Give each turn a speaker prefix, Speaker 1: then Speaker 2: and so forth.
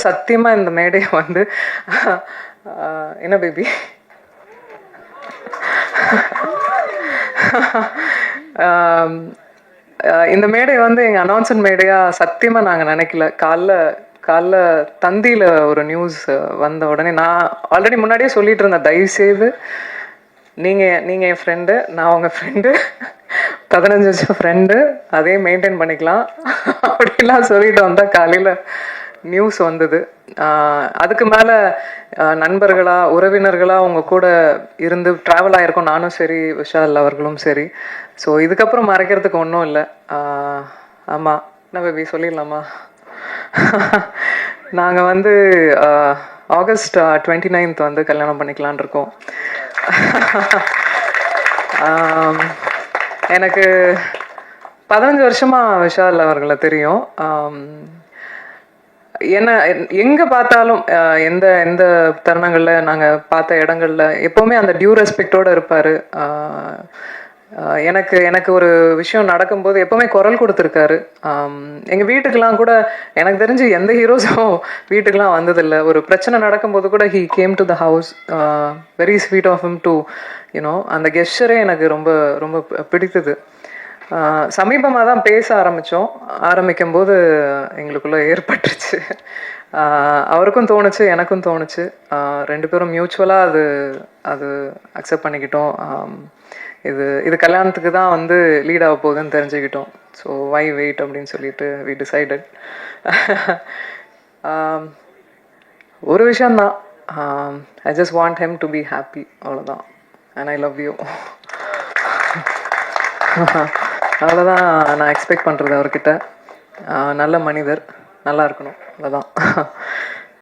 Speaker 1: சத்தியமா இந்த மேடையை வந்து என்ன பேபி இந்த மேடை வந்து எங்கள் அனௌன்ஸ்மெண்ட் மேடையாக சத்தியமாக நாங்கள் நினைக்கல. காலைல தந்தியில் ஒரு நியூஸ் வந்த உடனே நான் ஆல்ரெடி முன்னாடியே சொல்லிட்டு இருந்தேன், தயவுசெய்து நீங்கள் என் ஃப்ரெண்டு, நான் உங்கள் ஃப்ரெண்டு, 15 வருஷம் ஃப்ரெண்டு, அதே மெயின்டைன் பண்ணிக்கலாம் அப்படிலாம் சொல்லிட்டு வந்தால் காலையில் நியூஸ் வந்தது. அதுக்கு மேலே நண்பர்களாக உறவினர்களாக உங்கள் கூட இருந்து ட்ராவல் ஆகிருக்கோம், நானும் சரி விஷால் அவர்களும் சரி. ஸோ இதுக்கப்புறம் மறைக்கிறதுக்கு ஒன்றும் இல்லை. ஆமாம், என்ன பேபி சொல்லிடலாமா? நாங்கள் வந்து ஆகஸ்ட் 29 வந்து கல்யாணம் பண்ணிக்கலான் இருக்கோம். எனக்கு 15 வருஷமாக விஷால் அவர்களை தெரியும். என்ன எங்கே பார்த்தாலும் எந்த எந்த தருணங்களில் நாங்கள் பார்த்த இடங்களில் எப்போவுமே அந்த டியூ ரெஸ்பெக்டோடு இருப்பார். எனக்கு ஒரு விஷயம் நடக்கும்போது எப்போவுமே குரல் கொடுத்துருக்காரு. எங்கள் வீட்டுக்கெலாம் கூட எனக்கு தெரிஞ்சு எந்த ஹீரோஸும் வீட்டுக்கெலாம் வந்ததில்லை. ஒரு பிரச்சனை நடக்கும்போது கூட he came to the house. Very sweet of him to you know. அந்த கெஸ்டரே எனக்கு ரொம்ப ரொம்ப பிடித்தது. சமீபமாக தான் பேச ஆரம்பிக்கும் போது எங்களுக்குள்ளே ஏற்பட்டுருச்சு. அவருக்கும் தோணுச்சு, எனக்கும் தோணுச்சு. 2 பேரும் மியூச்சுவலாக அது அக்செப்ட் பண்ணிக்கிட்டோம். இது கல்யாணத்துக்கு தான் வந்து லீட் ஆக போகுதுன்னு தெரிஞ்சுக்கிட்டோம். ஸோ வை வெயிட் அப்படின்னு சொல்லிட்டு வி டிசைடட். ஒரு விஷயந்தான், I just want him to be happy, அவ்வளோதான். And I love you. அவ்வளோதான் நான் எக்ஸ்பெக்ட் பண்ணுறது அவர்கிட்ட. நல்ல மனிதர், நல்லா இருக்கணும், அவ்வளோதான்.